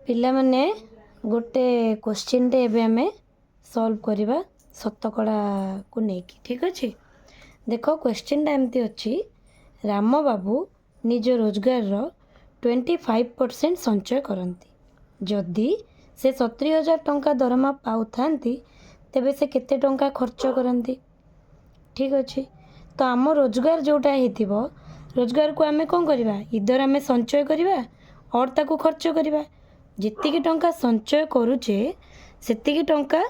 ପିଲାମାନେ ଗୋଟେ କ୍ୱେଶ୍ଚିନ୍ଟେ ଏବେ ଆମେ ସଲ୍ଭ କରିବା ଶତକଡ଼ାକୁ ନେଇକି ଠିକ୍ ଅଛି। ଦେଖ କ୍ୱେଶ୍ଚିନ୍ଟା ଏମିତି ଅଛି, ରାମବାବୁ ନିଜ ରୋଜଗାରର 25% ସଞ୍ଚୟ କରନ୍ତି। ଯଦି ସେ 70,000 ଟଙ୍କା ଦରମା ପାଉଥାନ୍ତି ତେବେ ସେ କେତେ ଟଙ୍କା ଖର୍ଚ୍ଚ କରନ୍ତି? ଠିକ୍ ଅଛି। ତ ଆମ ରୋଜଗାର ଯେଉଁଟା ହେଇଥିବ, ରୋଜଗାରକୁ ଆମେ କ'ଣ କରିବା? ଇଦର ଆମେ ସଞ୍ଚୟ କରିବା ଅର୍ ତାକୁ ଖର୍ଚ୍ଚ କରିବା। ଯେତିକି ଟଙ୍କା ସଞ୍ଚୟ କରୁଛେ ସେତିକି ଟଙ୍କା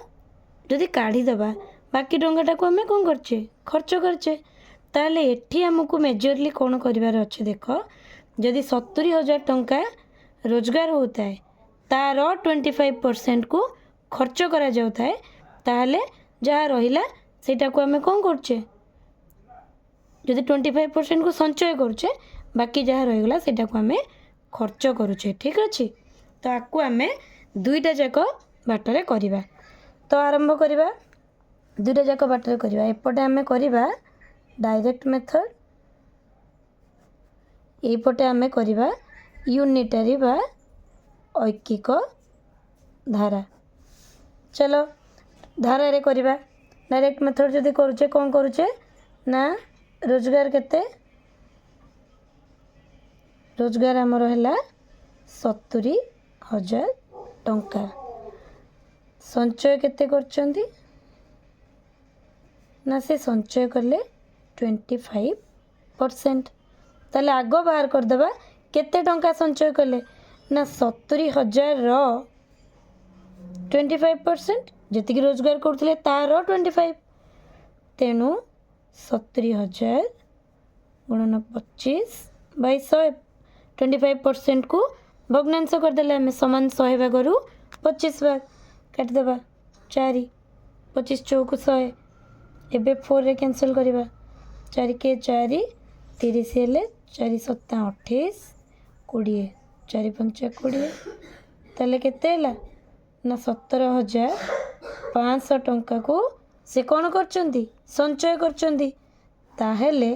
ଯଦି କାଢ଼ିଦେବା, ବାକି ଟଙ୍କାଟାକୁ ଆମେ କ'ଣ କରୁଛେ? ଖର୍ଚ୍ଚ କରୁଛେ। ତାହେଲେ ଏଠି ଆମକୁ ମେଜରଲି କ'ଣ କରିବାର ଅଛି? ଦେଖ, ଯଦି 70,000 ଟଙ୍କା ରୋଜଗାର ହେଉଥାଏ, ତା'ର 25%କୁ ଖର୍ଚ୍ଚ କରାଯାଉଥାଏ, ତାହେଲେ ଯାହା ରହିଲା ସେଇଟାକୁ ଆମେ କ'ଣ କରୁଛେ? ଯଦି 25%କୁ ସଞ୍ଚୟ କରୁଛେ, ବାକି ଯାହା ରହିଗଲା ସେଇଟାକୁ ଆମେ ଖର୍ଚ୍ଚ କରୁଛେ। ଠିକ୍ ଅଛି। ତ ଆକୁ ଆମେ ଦୁଇଟା ଯାକ ବାଟରେ କରିବା। ତ ଆରମ୍ଭ କରିବା, ଦୁଇଟା ଯାକ ବାଟରେ କରିବା। ଏପଟେ ଆମେ କରିବା ଡାଇରେକ୍ଟ ମେଥଡ଼, ଏଇପଟେ ଆମେ କରିବା ୟୁନିଟାରୀ ବା ଐକିକ ଧାରା। ଚलो ଧାରାରେ କରିବା। ଡାଇରେକ୍ଟ ମେଥଡ଼ ଯଦି କରୁଛେ, କ'ଣ କରୁଛେ ନା ରୋଜଗାର କେତେ? ରୋଜଗାର ଆମର ହେଲା 70,000 ଟଙ୍କା। ସଞ୍ଚୟ କେତେ କରୁଛନ୍ତି? ନା ସେ ସଞ୍ଚୟ କଲେ 25%। ତାହେଲେ ଆଗ ବାହାର କରିଦେବା କେତେ ଟଙ୍କା ସଞ୍ଚୟ କଲେ? ନା 70,000ର 25%, ଯେତିକି ରୋଜଗାର କରୁଥିଲେ ତା'ର 25। ତେଣୁ 70,000 ଗୁଣନ 25/100, 25%କୁ ଭଗ୍ନାଂଶ କରିଦେଲେ ଆମେ ସମାନ 100 ଭାଗରୁ 25 ଭାଗ କାଟିଦେବା 4, 25 ଚଉକୁ 100। ଏବେ 4ରେ କ୍ୟାନସଲ୍ କରିବା, 4 କେ 4, 30 ହେଲେ 4 7 28, 20, 4 5 20। ତାହେଲେ କେତେ ହେଲା? ନା 17,500 ଟଙ୍କାକୁ ସେ କ'ଣ କରୁଛନ୍ତି? ସଞ୍ଚୟ କରୁଛନ୍ତି। ତାହେଲେ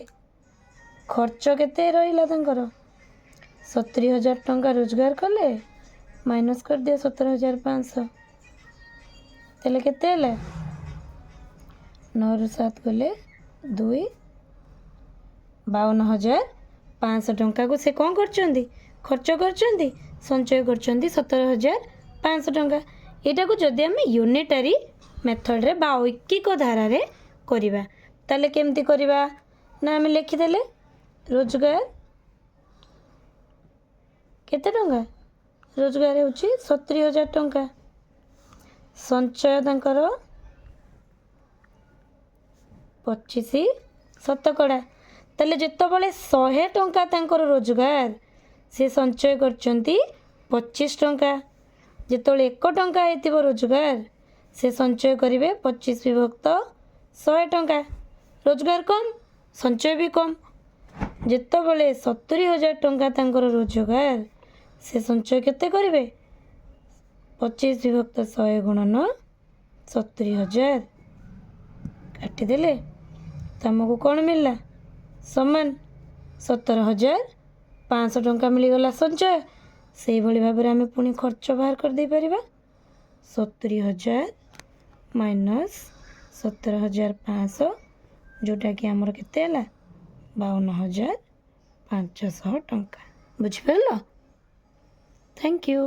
ଖର୍ଚ୍ଚ କେତେ ରହିଲା ତାଙ୍କର? 70,000 ଟଙ୍କା ରୋଜଗାର କଲେ, ମାଇନସ୍ କରିଦିଅ 17,500। ତାହେଲେ କେତେ ହେଲା? 9ରୁ 7 ଗଲେ 2, 52,500 ଟଙ୍କାକୁ ସେ କ'ଣ କରୁଛନ୍ତି? ଖର୍ଚ୍ଚ କରୁଛନ୍ତି। ସଞ୍ଚୟ କରୁଛନ୍ତି 17,500 ଟଙ୍କା। ଏଇଟାକୁ ଯଦି ଆମେ ୟୁନିଟାରୀ ମେଥଡ଼ରେ ବା ଐକିକ ଧାରାରେ କରିବା, ତାହେଲେ କେମିତି କରିବା? ନା ଆମେ ଲେଖିଦେଲେ ରୋଜଗାର କେତେ ଟଙ୍କା? ରୋଜଗାର ହେଉଛି 70,000 ଟଙ୍କା। ସଞ୍ଚୟ ତାଙ୍କର 25 ଶତକଡ଼ା। ତାହେଲେ ଯେତେବେଳେ 100 ଟଙ୍କା ତାଙ୍କର ରୋଜଗାର, ସେ ସଞ୍ଚୟ କରିଛନ୍ତି 25 ଟଙ୍କା। ଯେତେବେଳେ 1 ଟଙ୍କା ହେଇଥିବ ରୋଜଗାର, ସେ ସଞ୍ଚୟ କରିବେ 25/100 ଟଙ୍କା। ରୋଜଗାର କମ୍, ସଞ୍ଚୟ ବି କମ୍। ଯେତେବେଳେ 70,000 ଟଙ୍କା ତାଙ୍କର ରୋଜଗାର, ସେ ସଞ୍ଚୟ କେତେ କରିବେ? 25/100 ଗୁଣନ 70,000 କାଟିଦେଲେ ତମକୁ କ'ଣ ମିଳିଲା? ସମାନ 17,500 ଟଙ୍କା ମିଳିଗଲା ସଞ୍ଚୟ। ସେଇଭଳି ଭାବରେ ଆମେ ପୁଣି ଖର୍ଚ୍ଚ ବାହାର କରିଦେଇପାରିବା। 70,000 ମାଇନସ୍ 17,500, ଯେଉଁଟାକି ଆମର କେତେ ହେଲା? 52,500 ଟଙ୍କା। ବୁଝିପାରିଲ? Thank you.